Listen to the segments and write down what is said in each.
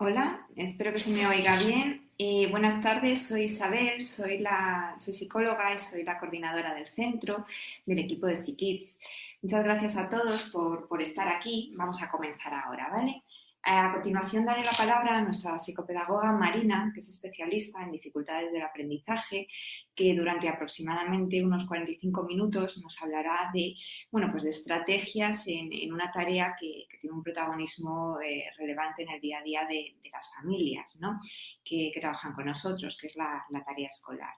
Hola, espero que se me oiga bien. Buenas tardes, soy Isabel, soy psicóloga y soy la coordinadora del centro del equipo de SiKids. Muchas gracias a todos por estar aquí. Vamos a comenzar ahora, ¿vale? A continuación daré la palabra a nuestra psicopedagoga Marina, que es especialista en dificultades del aprendizaje, que durante aproximadamente unos 45 minutos nos hablará de, pues de estrategias en una tarea que tiene un protagonismo relevante en el día a día de las familias, ¿no? que trabajan con nosotros, que es la tarea escolar.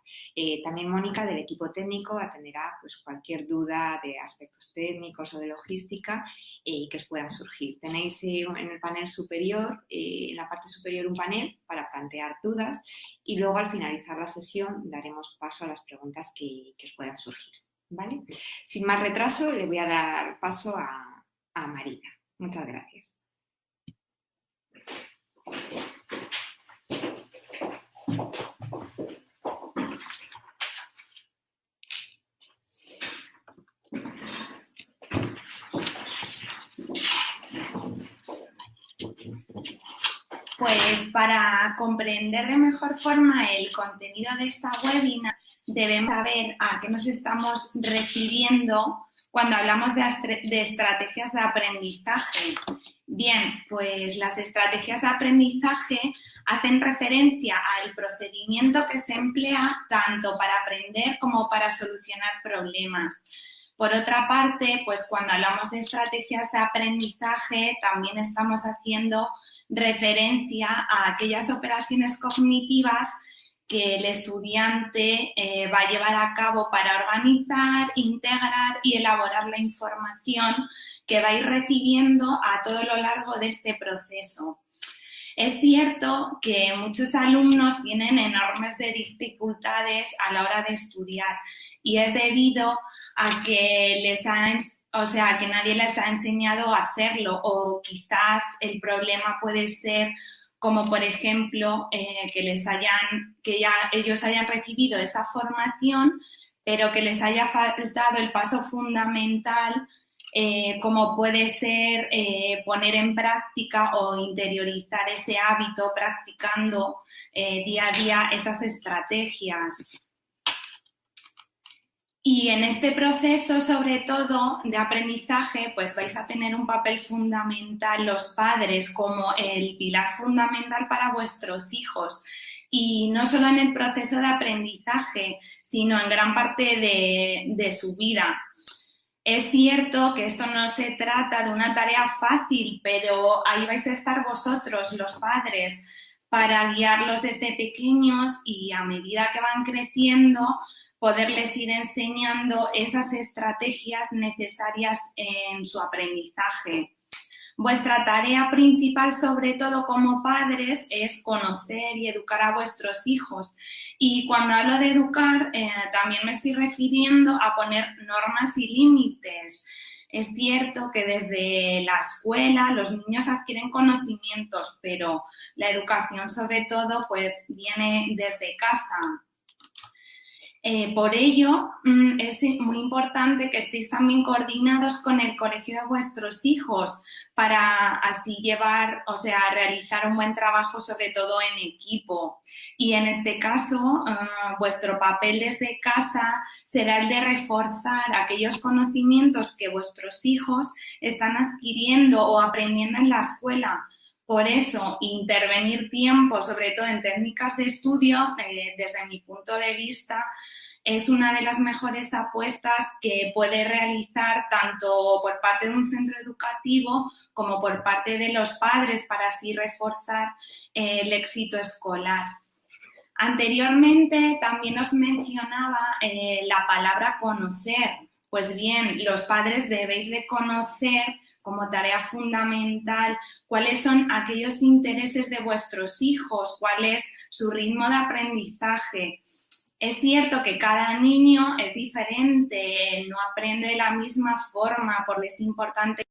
También Mónica, del equipo técnico, atenderá pues, cualquier duda de aspectos técnicos o de logística que os puedan surgir. Tenéis en el panel superior, en la parte superior, un panel para plantear dudas y luego al finalizar la sesión daremos paso a las preguntas que os puedan surgir, ¿vale? Sin más retraso, le voy a dar paso a Marina. Muchas gracias. Pues para comprender de mejor forma el contenido de esta webinar, debemos saber a qué nos estamos refiriendo cuando hablamos de estrategias de aprendizaje. Bien, pues las estrategias de aprendizaje hacen referencia al procedimiento que se emplea tanto para aprender como para solucionar problemas. Por otra parte, pues cuando hablamos de estrategias de aprendizaje, también estamos haciendo referencia a aquellas operaciones cognitivas que el estudiante va a llevar a cabo para organizar, integrar y elaborar la información que va a ir recibiendo a todo lo largo de este proceso. Es cierto que muchos alumnos tienen enormes dificultades a la hora de estudiar y es debido a que que nadie les ha enseñado a hacerlo, o quizás el problema puede ser como, por ejemplo, que ya ellos hayan recibido esa formación, pero que les haya faltado el paso fundamental, como puede ser poner en práctica o interiorizar ese hábito practicando día a día esas estrategias. Y en este proceso, sobre todo, de aprendizaje, pues vais a tener un papel fundamental los padres como el pilar fundamental para vuestros hijos. Y no solo en el proceso de aprendizaje, sino en gran parte de su vida. Es cierto que esto no se trata de una tarea fácil, pero ahí vais a estar vosotros, los padres, para guiarlos desde pequeños y a medida que van creciendo, poderles ir enseñando esas estrategias necesarias en su aprendizaje. Vuestra tarea principal, sobre todo como padres, es conocer y educar a vuestros hijos. Y cuando hablo de educar, también me estoy refiriendo a poner normas y límites. Es cierto que desde la escuela los niños adquieren conocimientos, pero la educación, sobre todo, pues viene desde casa. Por ello, es muy importante que estéis también coordinados con el colegio de vuestros hijos para así realizar un buen trabajo, sobre todo en equipo. Y en este caso, vuestro papel desde casa será el de reforzar aquellos conocimientos que vuestros hijos están adquiriendo o aprendiendo en la escuela. Por eso, intervenir tiempo, sobre todo en técnicas de estudio, desde mi punto de vista, es una de las mejores apuestas que puede realizar tanto por parte de un centro educativo como por parte de los padres para así reforzar el éxito escolar. Anteriormente también os mencionaba la palabra conocer. Pues bien, los padres debéis de conocer como tarea fundamental cuáles son aquellos intereses de vuestros hijos, cuál es su ritmo de aprendizaje. Es cierto que cada niño es diferente, no aprende de la misma forma, porque es importante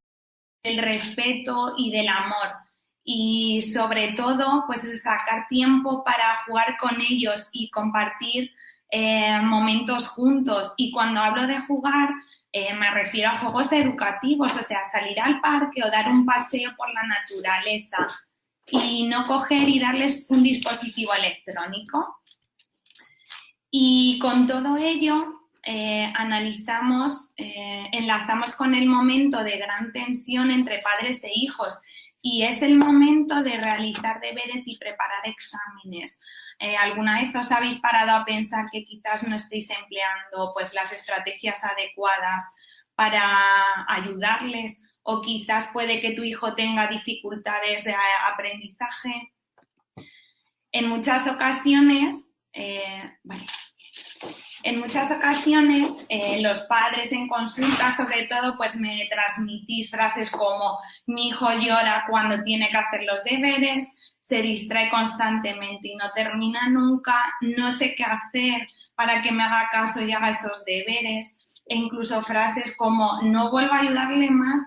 el respeto y del amor. Y sobre todo, pues sacar tiempo para jugar con ellos y compartir momentos juntos. Y cuando hablo de jugar, me refiero a juegos educativos, o sea, salir al parque o dar un paseo por la naturaleza. y no coger y darles un dispositivo electrónico. Y con todo ello enlazamos con el momento de gran tensión entre padres e hijos, y es el momento de realizar deberes y preparar exámenes. ¿Alguna vez os habéis parado a pensar que quizás no estéis empleando pues, las estrategias adecuadas para ayudarles, o quizás puede que tu hijo tenga dificultades de aprendizaje? En muchas ocasiones, los padres en consulta, sobre todo, pues me transmitís frases como: mi hijo llora cuando tiene que hacer los deberes, se distrae constantemente y no termina nunca, no sé qué hacer para que me haga caso y haga esos deberes. E incluso frases como: no vuelvo a ayudarle más,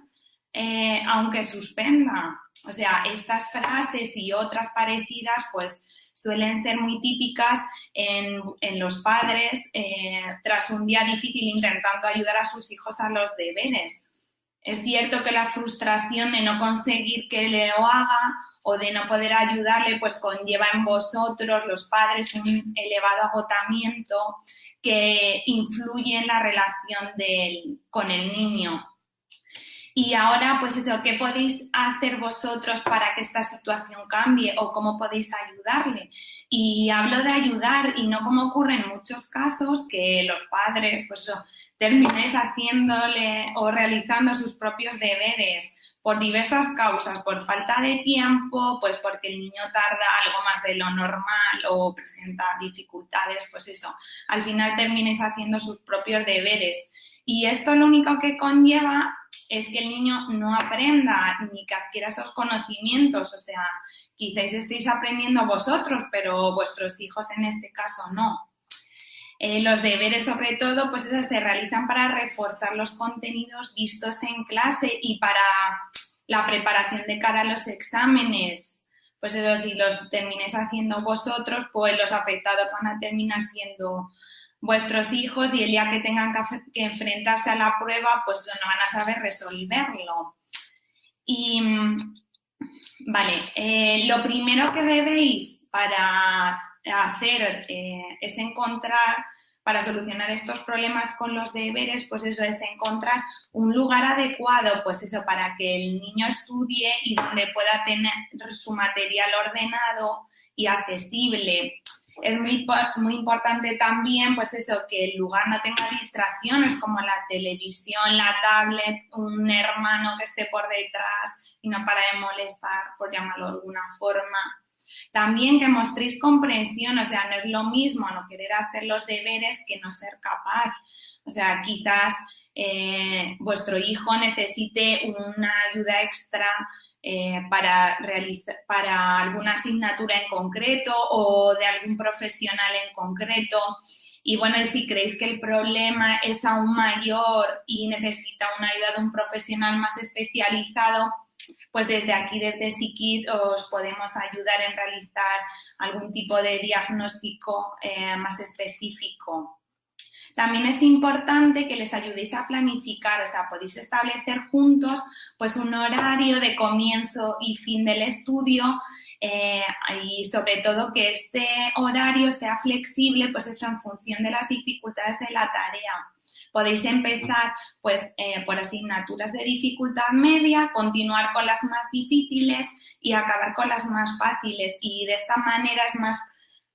aunque suspenda. O sea, estas frases y otras parecidas, pues suelen ser muy típicas en los padres tras un día difícil intentando ayudar a sus hijos a los deberes. Es cierto que la frustración de no conseguir que lo haga o de no poder ayudarle, pues conlleva en vosotros, los padres, un elevado agotamiento que influye en la relación con el niño. Y ahora, pues eso, ¿qué podéis hacer vosotros para que esta situación cambie o cómo podéis ayudarle? Y hablo de ayudar, y no como ocurre en muchos casos, que los padres, pues eso, terminéis haciéndole o realizando sus propios deberes por diversas causas, por falta de tiempo, pues porque el niño tarda algo más de lo normal o presenta dificultades, pues eso, al final terminéis haciendo sus propios deberes. Y esto lo único que conlleva es que el niño no aprenda ni que adquiera esos conocimientos. O sea, quizás estéis aprendiendo vosotros, pero vuestros hijos en este caso no. Los deberes, sobre todo, pues eso, se realizan para reforzar los contenidos vistos en clase y para la preparación de cara a los exámenes. Pues eso, si los terminéis haciendo vosotros, pues los afectados van a terminar siendo vuestros hijos, y el día que tengan que enfrentarse a la prueba, pues no van a saber resolverlo. Y, vale, lo primero que debéis para hacer es encontrar, para solucionar estos problemas con los deberes, pues eso es encontrar un lugar adecuado, pues eso, para que el niño estudie y donde pueda tener su material ordenado y accesible. Es muy importante también, pues eso, que el lugar no tenga distracciones como la televisión, la tablet, un hermano que esté por detrás y no para de molestar, por llamarlo de alguna forma. También que mostréis comprensión, o sea, no es lo mismo no querer hacer los deberes que no ser capaz. O sea, quizás vuestro hijo necesite una ayuda extra para alguna asignatura en concreto o de algún profesional en concreto. Y bueno, si creéis que el problema es aún mayor y necesita una ayuda de un profesional más especializado, pues desde aquí, desde SICKids, os podemos ayudar en realizar algún tipo de diagnóstico más específico. También es importante que les ayudéis a planificar, o sea, podéis establecer juntos pues un horario de comienzo y fin del estudio, y sobre todo que este horario sea flexible, pues eso, en función de las dificultades de la tarea. Podéis empezar pues por asignaturas de dificultad media, continuar con las más difíciles y acabar con las más fáciles, y de esta manera es más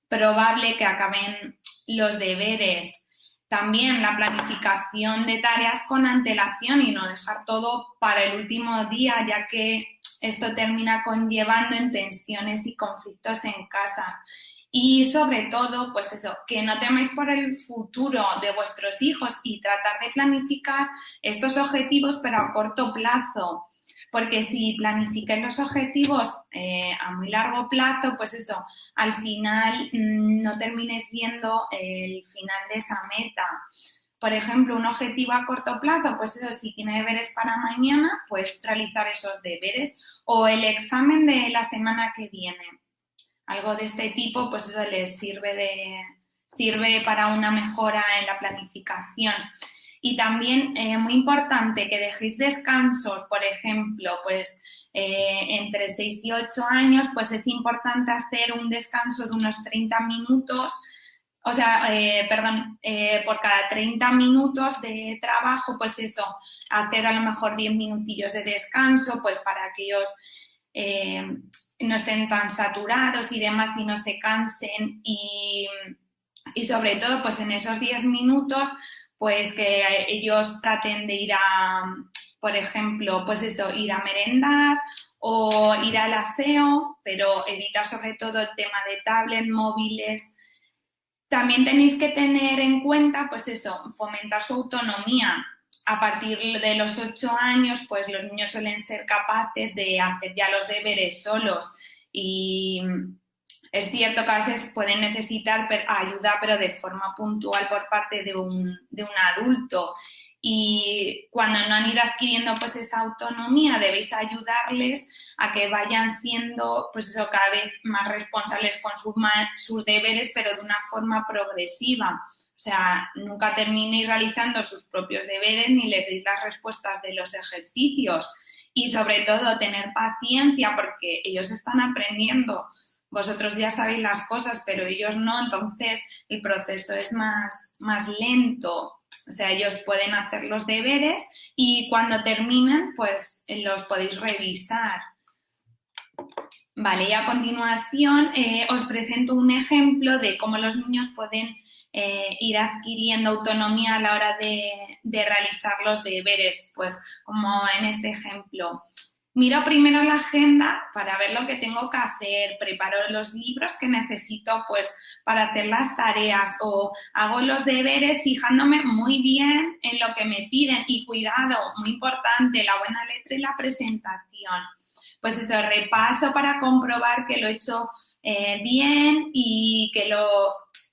probable que acaben los deberes. También la planificación de tareas con antelación y no dejar todo para el último día, ya que esto termina conllevando en tensiones y conflictos en casa. Y sobre todo, pues eso, que no temáis por el futuro de vuestros hijos y tratar de planificar estos objetivos, pero a corto plazo. Porque si planificáis los objetivos a muy largo plazo, pues eso, al final no termines viendo el final de esa meta. Por ejemplo, un objetivo a corto plazo, pues eso, si tiene deberes para mañana, pues realizar esos deberes, o el examen de la semana que viene. Algo de este tipo, pues eso les sirve para una mejora en la planificación. Y también muy importante que dejéis descansos, por ejemplo, pues entre 6 y 8 años, pues es importante hacer un descanso de unos 30 minutos, o sea, por cada 30 minutos de trabajo, pues eso, hacer a lo mejor 10 minutillos de descanso, pues para que ellos no estén tan saturados y demás y no se cansen y sobre todo, pues en esos 10 minutos, pues que ellos traten de ir a, por ejemplo, pues eso, ir a merendar o ir al aseo, pero evitar sobre todo el tema de tablet, móviles. También tenéis que tener en cuenta, pues eso, fomentar su autonomía. A partir de los 8 años, pues los niños suelen ser capaces de hacer ya los deberes solos y es cierto que a veces pueden necesitar ayuda, pero de forma puntual por parte de un adulto. Y cuando no han ido adquiriendo pues esa autonomía, debéis ayudarles a que vayan siendo pues eso, cada vez más responsables con sus deberes, pero de una forma progresiva. O sea, nunca terminéis realizando sus propios deberes ni les deis las respuestas de los ejercicios. Y sobre todo tener paciencia porque ellos están aprendiendo. Vosotros ya sabéis las cosas, pero ellos no, entonces el proceso es más lento. O sea, ellos pueden hacer los deberes y cuando terminan, pues los podéis revisar. Vale, y a continuación os presento un ejemplo de cómo los niños pueden ir adquiriendo autonomía a la hora de realizar los deberes, pues como en este ejemplo. Miro primero la agenda para ver lo que tengo que hacer, preparo los libros que necesito pues para hacer las tareas o hago los deberes fijándome muy bien en lo que me piden y cuidado, muy importante, la buena letra y la presentación. Pues eso, repaso para comprobar que lo he hecho bien y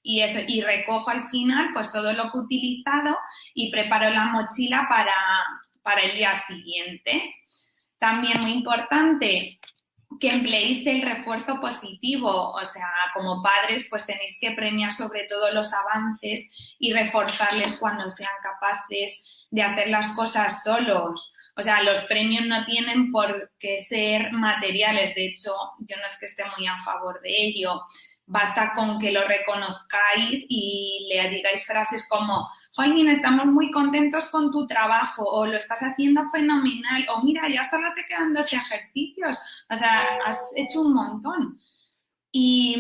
y recojo al final pues todo lo que he utilizado y preparo la mochila para el día siguiente. También muy importante que empleéis el refuerzo positivo, o sea, como padres pues tenéis que premiar sobre todo los avances y reforzarles cuando sean capaces de hacer las cosas solos. O sea, los premios no tienen por qué ser materiales, de hecho, yo no es que esté muy a favor de ello. Basta con que lo reconozcáis y le digáis frases como «Jolín, estamos muy contentos con tu trabajo» o «lo estás haciendo fenomenal» o «mira, ya solo te quedan 2 ejercicios». O sea, has hecho un montón. Y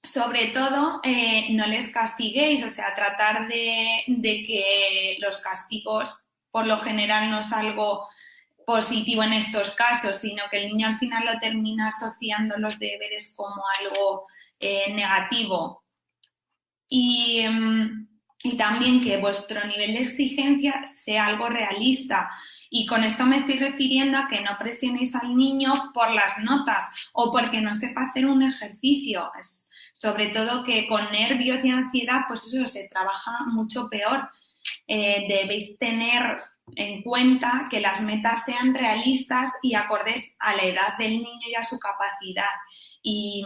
sobre todo, no les castiguéis, o sea, tratar de que los castigos por lo general no es algo positivo en estos casos, sino que el niño al final lo termina asociando los deberes como algo negativo. Y también que vuestro nivel de exigencia sea algo realista. Y con esto me estoy refiriendo a que no presionéis al niño por las notas o porque no sepa hacer un ejercicio. Sobre todo que con nervios y ansiedad, pues eso se trabaja mucho peor. Debéis tener en cuenta que las metas sean realistas y acordes a la edad del niño y a su capacidad. Y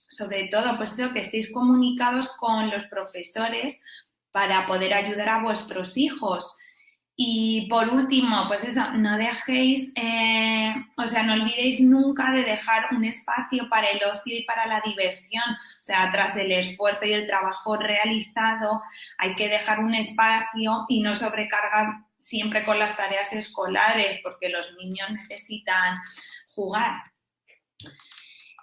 sobre todo, pues eso, que estéis comunicados con los profesores para poder ayudar a vuestros hijos. Y por último, pues eso, no dejéis, no olvidéis nunca de dejar un espacio para el ocio y para la diversión. O sea, tras el esfuerzo y el trabajo realizado, hay que dejar un espacio y no sobrecargar siempre con las tareas escolares, porque los niños necesitan jugar.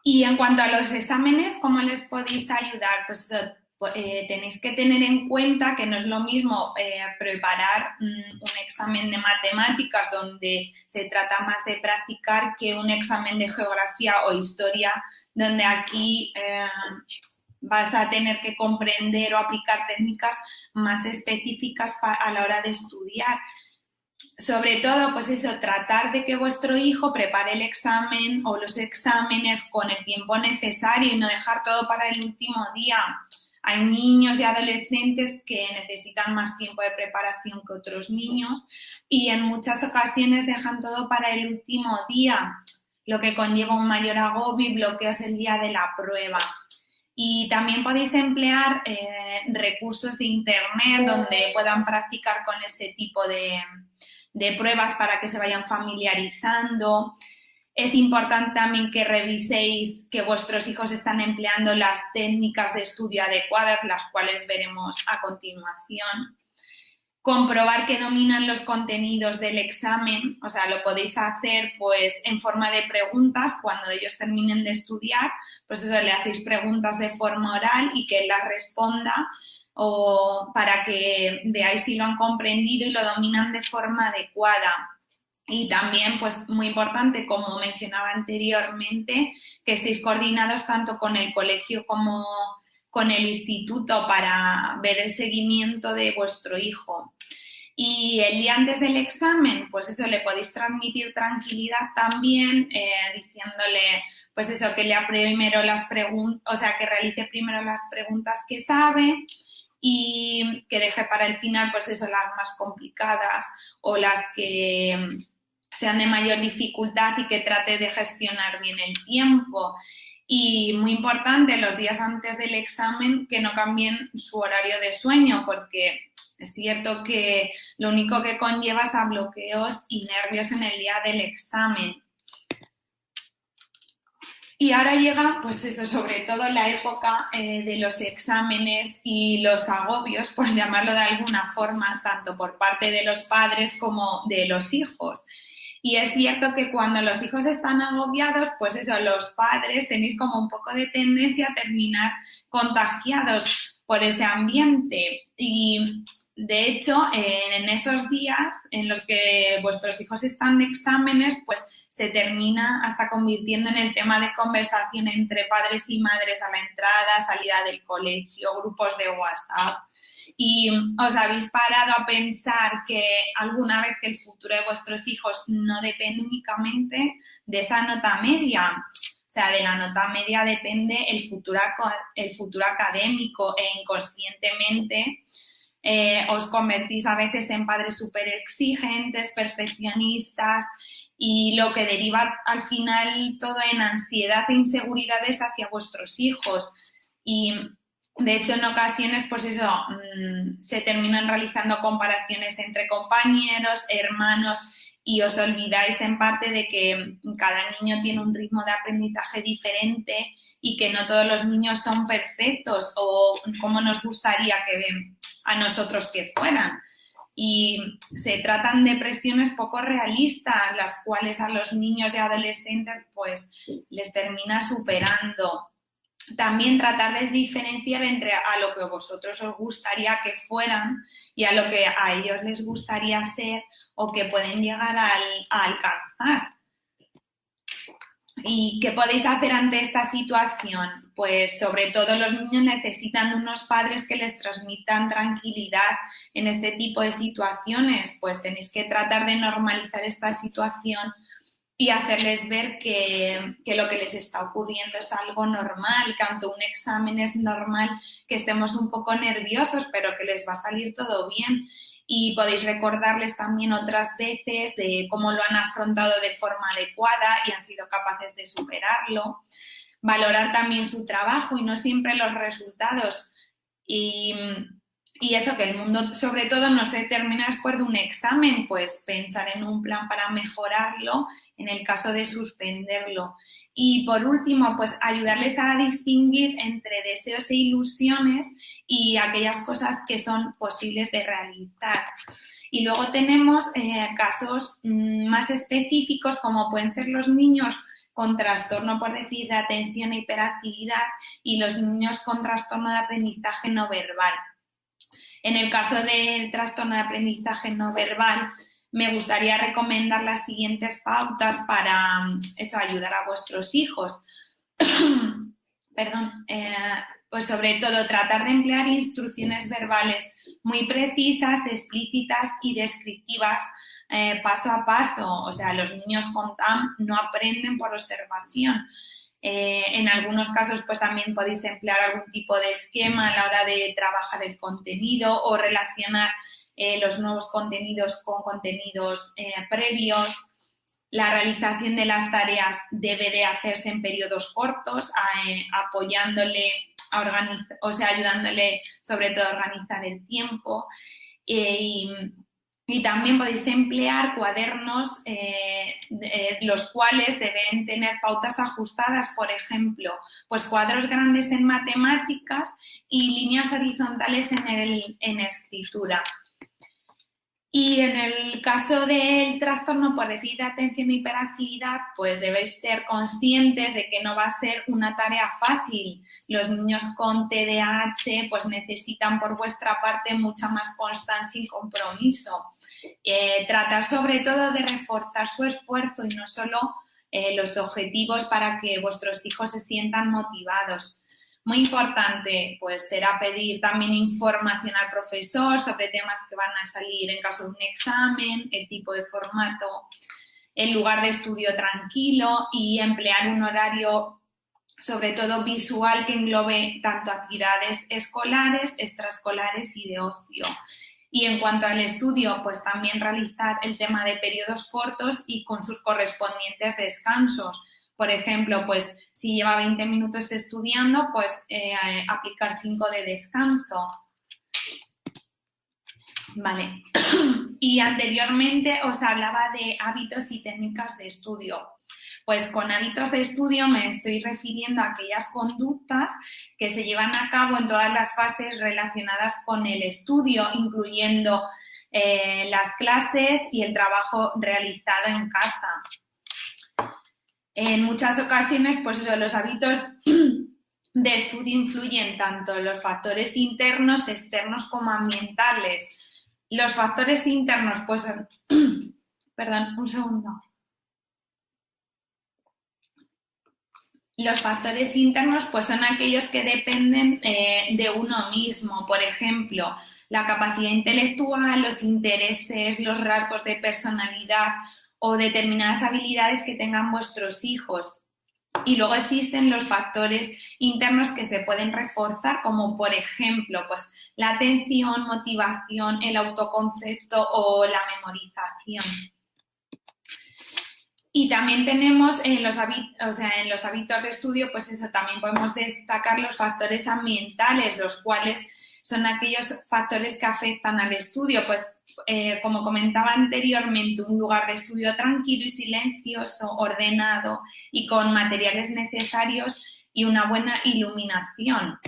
Y en cuanto a los exámenes, ¿cómo les podéis ayudar? Pues tenéis que tener en cuenta que no es lo mismo preparar un examen de matemáticas donde se trata más de practicar que un examen de geografía o historia donde aquí vas a tener que comprender o aplicar técnicas más específicas a la hora de estudiar. Sobre todo, pues eso, tratar de que vuestro hijo prepare el examen o los exámenes con el tiempo necesario y no dejar todo para el último día. Hay niños y adolescentes que necesitan más tiempo de preparación que otros niños y en muchas ocasiones dejan todo para el último día, lo que conlleva un mayor agobio y bloqueos el día de la prueba. Y también podéis emplear recursos de internet donde puedan practicar con ese tipo de pruebas para que se vayan familiarizando. Es importante también que reviséis que vuestros hijos están empleando las técnicas de estudio adecuadas, las cuales veremos a continuación. Comprobar que dominan los contenidos del examen, o sea, lo podéis hacer pues en forma de preguntas cuando ellos terminen de estudiar, pues eso, le hacéis preguntas de forma oral y que él las responda o para que veáis si lo han comprendido y lo dominan de forma adecuada. Y también, pues muy importante, como mencionaba anteriormente, que estéis coordinados tanto con el colegio como con el instituto para ver el seguimiento de vuestro hijo. Y el día antes del examen, pues eso, le podéis transmitir tranquilidad también, diciéndole, pues eso, que lea primero las preguntas, o sea, que realice primero las preguntas que sabe y que deje para el final, pues eso, las más complicadas o las que sean de mayor dificultad y que trate de gestionar bien el tiempo. Y muy importante, los días antes del examen, que no cambien su horario de sueño, porque es cierto que lo único que conlleva es a bloqueos y nervios en el día del examen. Y ahora llega, pues eso, sobre todo la época de los exámenes y los agobios, por llamarlo de alguna forma, tanto por parte de los padres como de los hijos. Y es cierto que cuando los hijos están agobiados, pues eso, los padres tenéis como un poco de tendencia a terminar contagiados por ese ambiente. Y de hecho, en esos días en los que vuestros hijos están de exámenes, pues se termina hasta convirtiendo en el tema de conversación entre padres y madres a la entrada, salida del colegio, grupos de WhatsApp. Y os habéis parado a pensar que alguna vez que el futuro de vuestros hijos no depende únicamente de esa nota media. O sea, de la nota media depende el futuro académico e inconscientemente os convertís a veces en padres súper exigentes, perfeccionistas y lo que deriva al final todo en ansiedad e inseguridades hacia vuestros hijos. Y de hecho, en ocasiones, pues eso, se terminan realizando comparaciones entre compañeros, hermanos, y os olvidáis en parte de que cada niño tiene un ritmo de aprendizaje diferente y que no todos los niños son perfectos o como nos gustaría que a nosotros que fueran. Y se tratan de presiones poco realistas, las cuales a los niños y adolescentes pues les termina superando. También tratar de diferenciar entre a lo que a vosotros os gustaría que fueran y a lo que a ellos les gustaría ser o que pueden llegar a alcanzar. ¿Y qué podéis hacer ante esta situación? Pues sobre todo los niños necesitan unos padres que les transmitan tranquilidad en este tipo de situaciones, pues tenéis que tratar de normalizar esta situación y hacerles ver que lo que les está ocurriendo es algo normal, que ante un examen es normal que estemos un poco nerviosos, pero que les va a salir todo bien. Y podéis recordarles también otras veces de cómo lo han afrontado de forma adecuada y han sido capaces de superarlo. Valorar también su trabajo y no siempre los resultados. Y eso, que el mundo sobre todo no se termina después de un examen, pues pensar en un plan para mejorarlo en el caso de suspenderlo. Y por último, pues ayudarles a distinguir entre deseos e ilusiones y aquellas cosas que son posibles de realizar. Y luego tenemos casos más específicos, como pueden ser los niños con trastorno, por decir, de atención e hiperactividad y los niños con trastorno de aprendizaje no verbal. En el caso del trastorno de aprendizaje no verbal, me gustaría recomendar las siguientes pautas para eso, ayudar a vuestros hijos. Perdón, pues sobre todo tratar de emplear instrucciones verbales muy precisas, explícitas y descriptivas paso a paso. O sea, los niños con TAM no aprenden por observación. En algunos casos pues también podéis emplear algún tipo de esquema a la hora de trabajar el contenido o relacionar los nuevos contenidos con contenidos previos. La realización de las tareas debe de hacerse en periodos cortos, apoyándole ayudándole sobre todo a organizar el tiempo. Y también podéis emplear cuadernos los cuales deben tener pautas ajustadas, por ejemplo, pues cuadros grandes en matemáticas y líneas horizontales en escritura. Y en el caso del trastorno por déficit de atención e hiperactividad, pues debéis ser conscientes de que no va a ser una tarea fácil. Los niños con TDAH pues necesitan por vuestra parte mucha más constancia y compromiso. Tratar sobre todo de reforzar su esfuerzo y no solo los objetivos para que vuestros hijos se sientan motivados. Muy importante, pues será pedir también información al profesor sobre temas que van a salir en caso de un examen, el tipo de formato, el lugar de estudio tranquilo y emplear un horario sobre todo visual que englobe tanto actividades escolares, extraescolares y de ocio. Y en cuanto al estudio, pues también realizar el tema de periodos cortos y con sus correspondientes descansos. Por ejemplo, pues si lleva 20 minutos estudiando, pues aplicar 5 de descanso. Vale. Y anteriormente os hablaba de hábitos y técnicas de estudio. Pues con hábitos de estudio me estoy refiriendo a aquellas conductas que se llevan a cabo en todas las fases relacionadas con el estudio, incluyendo las clases y el trabajo realizado en casa. En muchas ocasiones, pues eso, los hábitos de estudio influyen tanto en los factores internos, externos como ambientales. Los factores internos, pues, perdón, un segundo. Los factores internos, pues, son aquellos que dependen de uno mismo. Por ejemplo, la capacidad intelectual, los intereses, los rasgos de personalidad o determinadas habilidades que tengan vuestros hijos. Y luego existen los factores internos que se pueden reforzar, como por ejemplo, pues la atención, motivación, el autoconcepto o la memorización. Y también tenemos en los hábitos de estudio, pues eso, también podemos destacar los factores ambientales, los cuales son aquellos factores que afectan al estudio, pues como comentaba anteriormente, un lugar de estudio tranquilo y silencioso, ordenado y con materiales necesarios y una buena iluminación.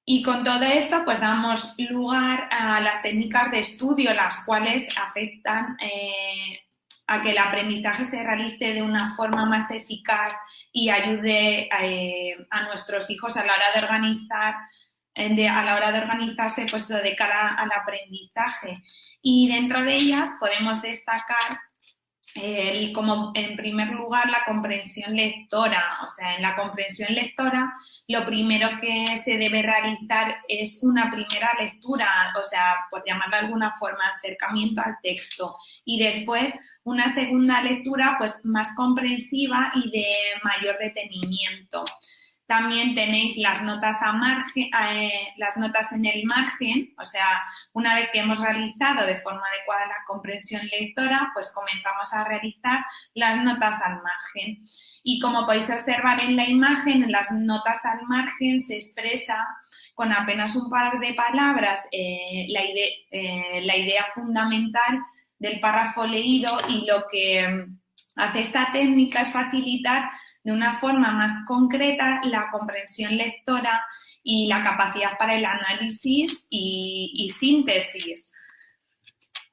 Y con todo esto, pues damos lugar a las técnicas de estudio, las cuales afectan a que el aprendizaje se realice de una forma más eficaz y ayude a nuestros hijos a la hora de organizarse pues, de cara al aprendizaje. Y dentro de ellas podemos destacar como en primer lugar la comprensión lectora. O sea, en la comprensión lectora lo primero que se debe realizar es una primera lectura, o sea, por llamarlo de alguna forma, acercamiento al texto, y después una segunda lectura pues más comprensiva y de mayor detenimiento. También tenéis las notas las notas en el margen, o sea, una vez que hemos realizado de forma adecuada la comprensión lectora, pues comenzamos a realizar las notas al margen. Y como podéis observar en la imagen, en las notas al margen se expresa con apenas un par de palabras la idea fundamental del párrafo leído, y lo que hace esta técnica es facilitar de una forma más concreta la comprensión lectora y la capacidad para el análisis y síntesis.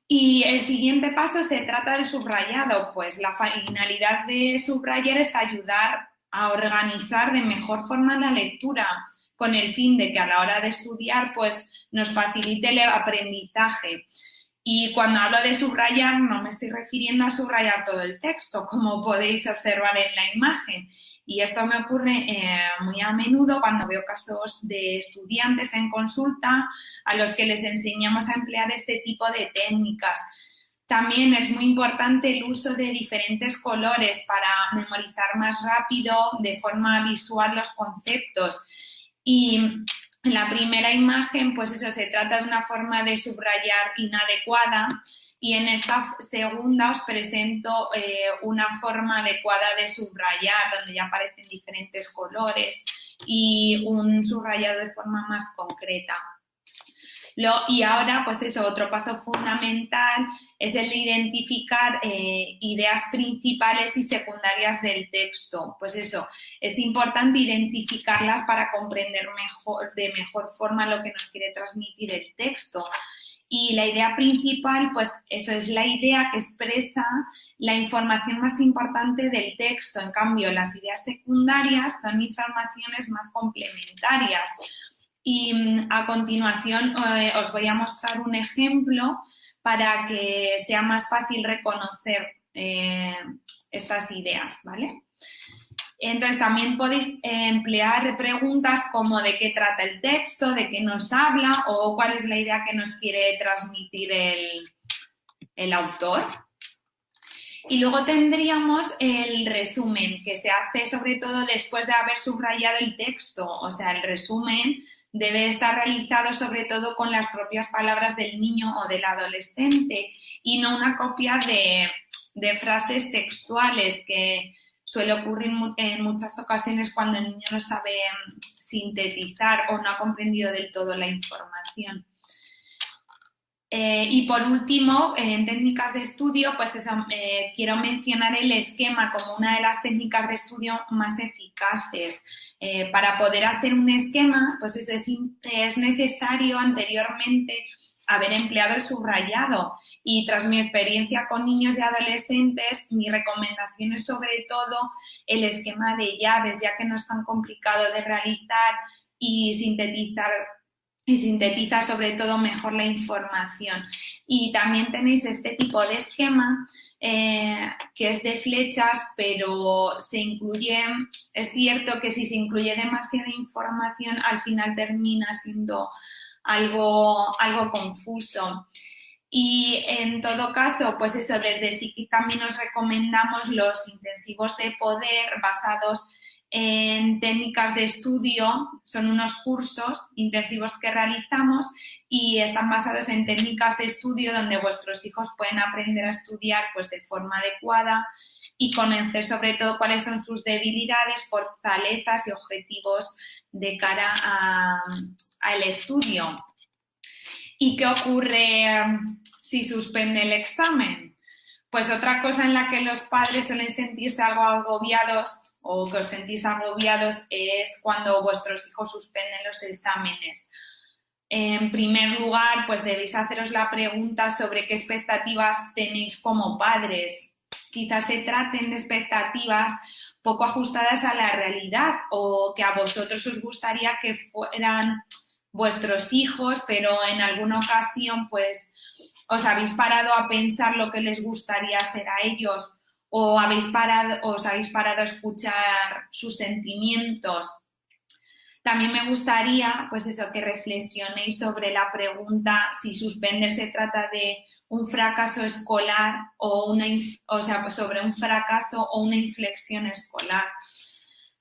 Y el siguiente paso se trata del subrayado, pues la finalidad de subrayar es ayudar a organizar de mejor forma la lectura, con el fin de que a la hora de estudiar pues nos facilite el aprendizaje. Y cuando hablo de subrayar, no me estoy refiriendo a subrayar todo el texto, como podéis observar en la imagen. Y esto me ocurre muy a menudo cuando veo casos de estudiantes en consulta a los que les enseñamos a emplear este tipo de técnicas. También es muy importante el uso de diferentes colores para memorizar más rápido, de forma visual, los conceptos. Y en la primera imagen, pues eso, se trata de una forma de subrayar inadecuada, y en esta segunda os presento una forma adecuada de subrayar, donde ya aparecen diferentes colores y un subrayado de forma más concreta. Y ahora, pues eso, otro paso fundamental es el de identificar ideas principales y secundarias del texto. Pues eso, es importante identificarlas para comprender de mejor forma lo que nos quiere transmitir el texto. Y la idea principal, pues eso es la idea que expresa la información más importante del texto. En cambio, las ideas secundarias son informaciones más complementarias. Y a continuación os voy a mostrar un ejemplo para que sea más fácil reconocer estas ideas, ¿vale? Entonces, también podéis emplear preguntas como de qué trata el texto, de qué nos habla o cuál es la idea que nos quiere transmitir el autor. Y luego tendríamos el resumen, que se hace sobre todo después de haber subrayado el texto. O sea, el resumen debe estar realizado sobre todo con las propias palabras del niño o del adolescente y no una copia de frases textuales que suele ocurrir en muchas ocasiones cuando el niño no sabe sintetizar o no ha comprendido del todo la información. Y por último, en técnicas de estudio, pues quiero mencionar el esquema como una de las técnicas de estudio más eficaces. Para poder hacer un esquema, pues eso es necesario anteriormente haber empleado el subrayado. Y tras mi experiencia con niños y adolescentes, mi recomendación es sobre todo el esquema de llaves, ya que no es tan complicado de realizar y sintetiza sobre todo mejor la información. Y también tenéis este tipo de esquema que es de flechas, pero es cierto que si se incluye demasiada información, al final termina siendo algo confuso. Y en todo caso, pues eso, desde SICKITS también os recomendamos los intensivos de poder basados en técnicas de estudio. Son unos cursos intensivos que realizamos y están basados en técnicas de estudio donde vuestros hijos pueden aprender a estudiar pues de forma adecuada y conocer sobre todo cuáles son sus debilidades, fortalezas y objetivos de cara al estudio. ¿Y qué ocurre si suspende el examen? Pues otra cosa en la que los padres suelen sentirse algo agobiados o que os sentís agobiados es cuando vuestros hijos suspenden los exámenes. En primer lugar, pues debéis haceros la pregunta sobre qué expectativas tenéis como padres. Quizás se traten de expectativas poco ajustadas a la realidad o que a vosotros os gustaría que fueran vuestros hijos, pero en alguna ocasión pues os habéis parado a pensar lo que les gustaría ser a ellos o os habéis parado a escuchar sus sentimientos. También me gustaría, pues eso, que reflexionéis sobre la pregunta si suspender se trata de un fracaso escolar sobre un fracaso o una inflexión escolar.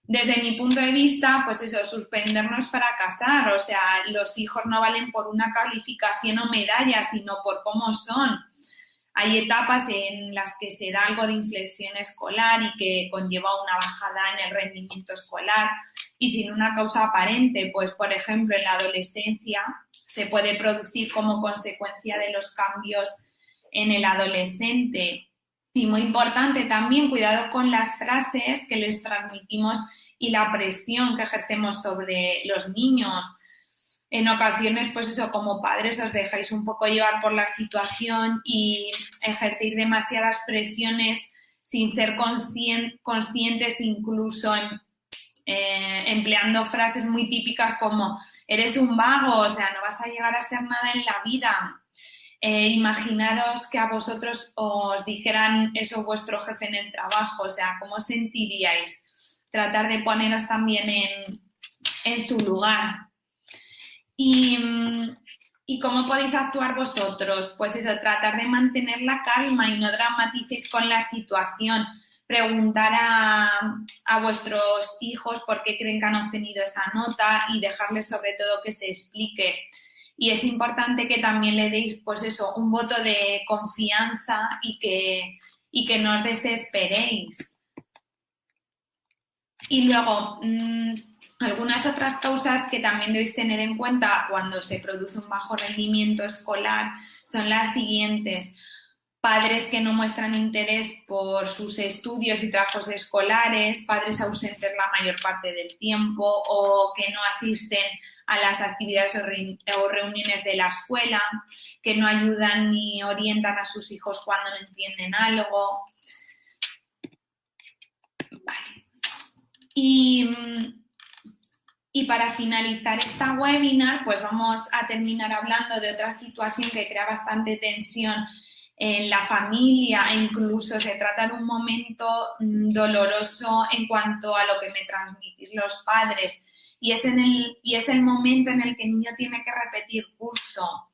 Desde mi punto de vista, pues eso, suspender no es fracasar, o sea, los hijos no valen por una calificación o medalla, sino por cómo son. Hay etapas en las que se da algo de inflexión escolar y que conlleva una bajada en el rendimiento escolar y sin una causa aparente, pues por ejemplo en la adolescencia se puede producir como consecuencia de los cambios en el adolescente. Y muy importante también, cuidado con las frases que les transmitimos y la presión que ejercemos sobre los niños. En ocasiones, pues eso, como padres os dejáis un poco llevar por la situación y ejercéis demasiadas presiones sin ser conscientes, incluso empleando frases muy típicas como eres un vago, o sea, no vas a llegar a ser nada en la vida. Imaginaros que a vosotros os dijeran eso vuestro jefe en el trabajo, o sea, ¿cómo sentiríais? Tratar de poneros también en su lugar. ¿Y cómo podéis actuar vosotros? Pues eso, tratar de mantener la calma y no dramaticéis con la situación. Preguntar a vuestros hijos por qué creen que han obtenido esa nota y dejarles sobre todo que se explique. Y es importante que también le deis, pues eso, un voto de confianza y que no os desesperéis. Y luego, Algunas otras causas que también debéis tener en cuenta cuando se produce un bajo rendimiento escolar son las siguientes. Padres que no muestran interés por sus estudios y trabajos escolares, padres ausentes la mayor parte del tiempo o que no asisten a las actividades o reuniones de la escuela, que no ayudan ni orientan a sus hijos cuando no entienden algo. Vale. Y para finalizar esta webinar, pues vamos a terminar hablando de otra situación que crea bastante tensión en la familia e incluso se trata de un momento doloroso en cuanto a lo que me transmitís los padres y es el momento en el que el niño tiene que repetir curso.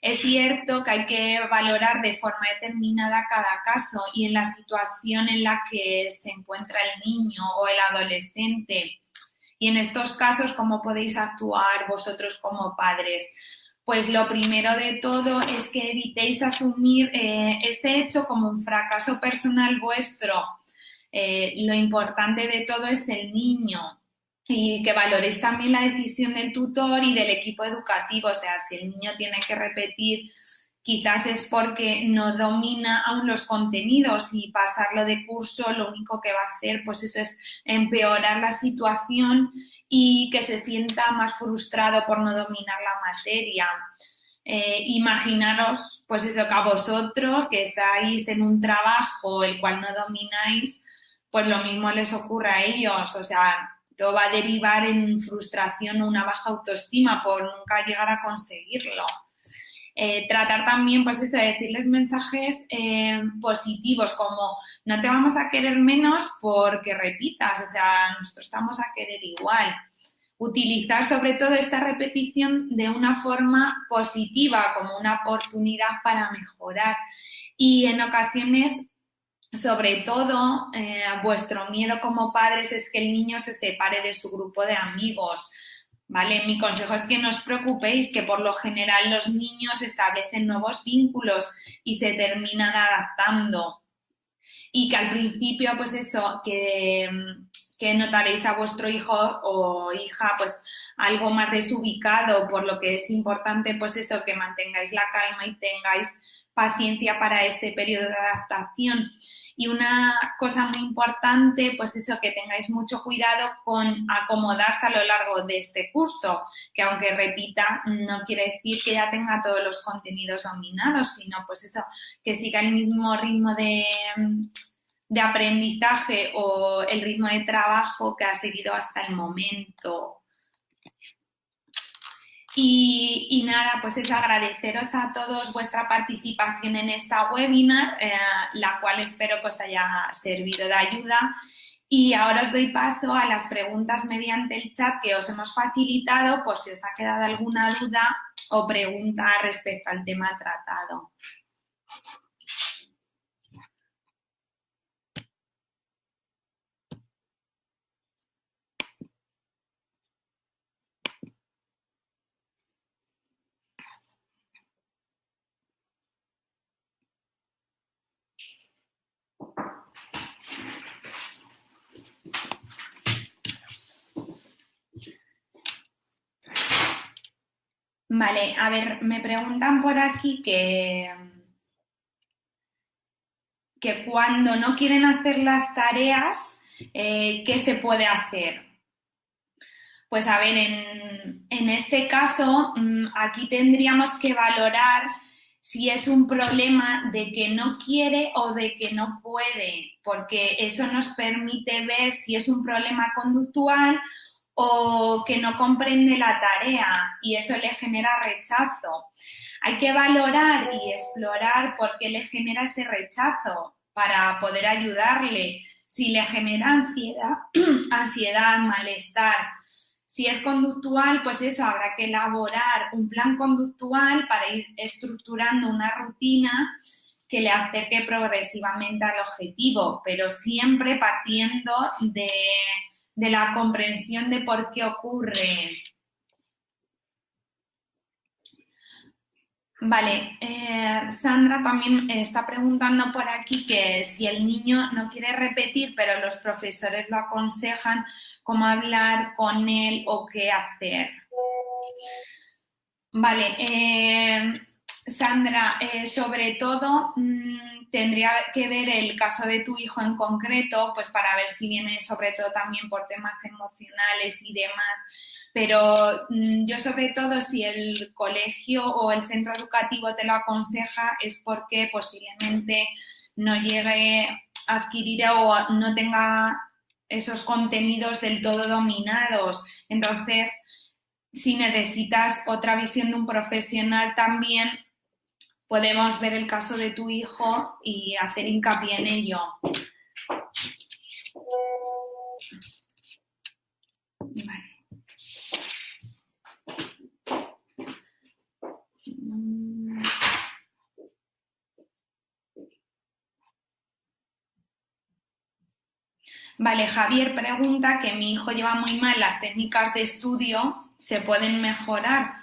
Es cierto que hay que valorar de forma determinada cada caso y en la situación en la que se encuentra el niño o el adolescente. Y en estos casos, ¿cómo podéis actuar vosotros como padres? Pues lo primero de todo es que evitéis asumir este hecho como un fracaso personal vuestro. Lo importante de todo es el niño y que valoréis también la decisión del tutor y del equipo educativo. O sea, si el niño tiene que repetir, quizás es porque no domina aún los contenidos y pasarlo de curso lo único que va a hacer pues eso es empeorar la situación y que se sienta más frustrado por no dominar la materia. Imaginaros pues eso que a vosotros que estáis en un trabajo el cual no domináis, pues lo mismo les ocurre a ellos, o sea, todo va a derivar en frustración o una baja autoestima por nunca llegar a conseguirlo. Tratar también, pues eso, de decirles mensajes positivos como no te vamos a querer menos porque repitas, o sea, nosotros estamos a querer igual. Utilizar sobre todo esta repetición de una forma positiva, como una oportunidad para mejorar. Y en ocasiones, sobre todo, vuestro miedo como padres es que el niño se separe de su grupo de amigos. ¿Vale? Mi consejo es que no os preocupéis, que por lo general los niños establecen nuevos vínculos y se terminan adaptando. Y que al principio, pues eso, que notaréis a vuestro hijo o hija, pues algo más desubicado, por lo que es importante, pues eso, que mantengáis la calma y tengáis paciencia para ese periodo de adaptación. Y una cosa muy importante, pues eso, que tengáis mucho cuidado con acomodarse a lo largo de este curso, que aunque repita, no quiere decir que ya tenga todos los contenidos dominados, sino pues eso, que siga el mismo ritmo de aprendizaje o el ritmo de trabajo que ha seguido hasta el momento. Y nada, pues es agradeceros a todos vuestra participación en esta webinar, la cual espero que os haya servido de ayuda. Y ahora os doy paso a las preguntas mediante el chat que os hemos facilitado, por si os ha quedado alguna duda o pregunta respecto al tema tratado. Vale, a ver, me preguntan por aquí que cuando no quieren hacer las tareas, ¿qué se puede hacer? Pues a ver, en este caso, aquí tendríamos que valorar si es un problema de que no quiere o de que no puede, porque eso nos permite ver si es un problema conductual o que no comprende la tarea y eso le genera rechazo. Hay que valorar y explorar por qué le genera ese rechazo para poder ayudarle. Si le genera ansiedad, malestar. Si es conductual, pues eso, habrá que elaborar un plan conductual para ir estructurando una rutina que le acerque progresivamente al objetivo, pero siempre partiendo de la comprensión de por qué ocurre. Vale, Sandra también está preguntando por aquí que si el niño no quiere repetir, pero los profesores lo aconsejan, cómo hablar con él o qué hacer. Vale, Sandra, sobre todo tendría que ver el caso de tu hijo en concreto, pues para ver si viene sobre todo también por temas emocionales y demás. Pero yo sobre todo si el colegio o el centro educativo te lo aconseja es porque posiblemente no llegue a adquirir o no tenga esos contenidos del todo dominados. Entonces, si necesitas otra visión de un profesional también, podemos ver el caso de tu hijo y hacer hincapié en ello. Vale. Vale, Javier pregunta que mi hijo lleva muy mal las técnicas de estudio, ¿se pueden mejorar?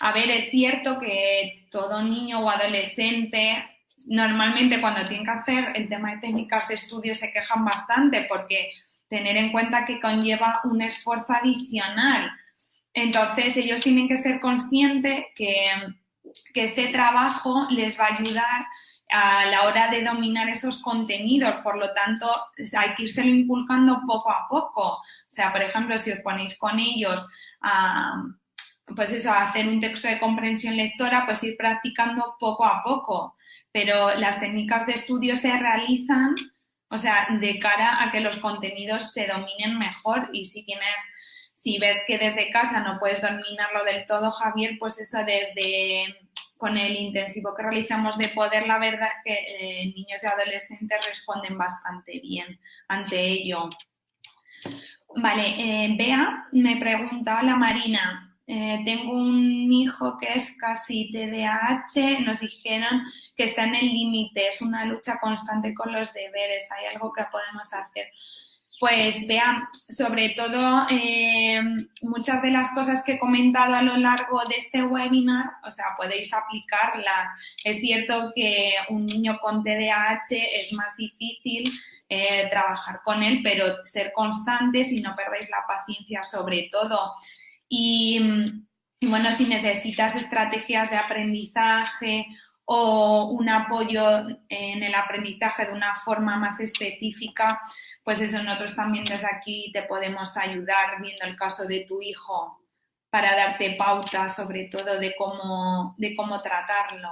A ver, es cierto que todo niño o adolescente normalmente cuando tienen que hacer el tema de técnicas de estudio se quejan bastante porque tener en cuenta que conlleva un esfuerzo adicional. Entonces ellos tienen que ser conscientes que este trabajo les va a ayudar a la hora de dominar esos contenidos, por lo tanto hay que írselo inculcando poco a poco. O sea, por ejemplo, si os ponéis con ellos pues eso, a hacer un texto de comprensión lectora, pues ir practicando poco a poco. Pero las técnicas de estudio se realizan, o sea, de cara a que los contenidos se dominen mejor y si ves que desde casa no puedes dominarlo del todo, Javier, pues eso con el intensivo que realizamos de poder, la verdad es que niños y adolescentes responden bastante bien ante ello. Vale, Bea me pregunta, hola Marina, tengo un hijo que es casi TDAH, nos dijeron que está en el límite, es una lucha constante con los deberes, ¿hay algo que podemos hacer? Pues Bea, sobre todo muchas de las cosas que he comentado a lo largo de este webinar, o sea, podéis aplicarlas. Es cierto que un niño con TDAH es más difícil trabajar con él, pero ser constantes y no perdéis la paciencia sobre todo. Y bueno, si necesitas estrategias de aprendizaje o un apoyo en el aprendizaje de una forma más específica, pues eso, nosotros también desde aquí te podemos ayudar viendo el caso de tu hijo para darte pauta sobre todo de cómo tratarlo.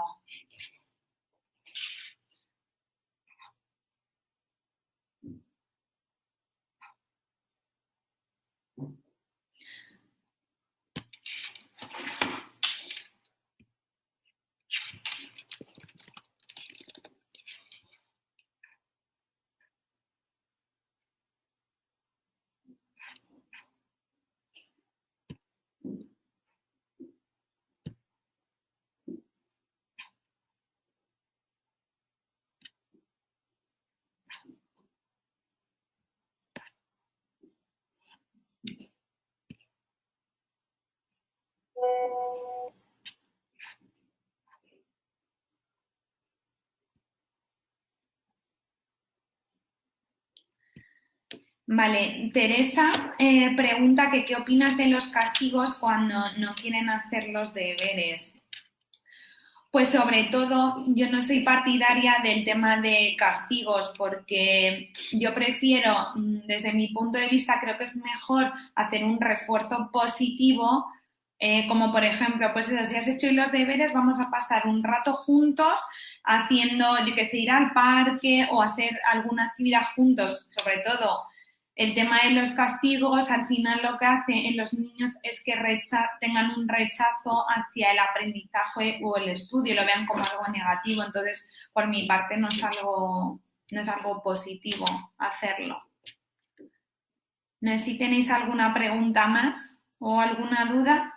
Vale, Teresa pregunta que qué opinas de los castigos cuando no quieren hacer los deberes. Pues sobre todo yo no soy partidaria del tema de castigos porque yo prefiero, desde mi punto de vista, creo que es mejor hacer un refuerzo positivo, como por ejemplo, pues eso, si has hecho los deberes, vamos a pasar un rato juntos haciendo, yo que sé, ir al parque o hacer alguna actividad juntos, sobre todo. El tema de los castigos, al final lo que hace en los niños es que tengan un rechazo hacia el aprendizaje o el estudio, lo vean como algo negativo. Entonces, por mi parte, no es algo positivo hacerlo. No sé si tenéis alguna pregunta más o alguna duda.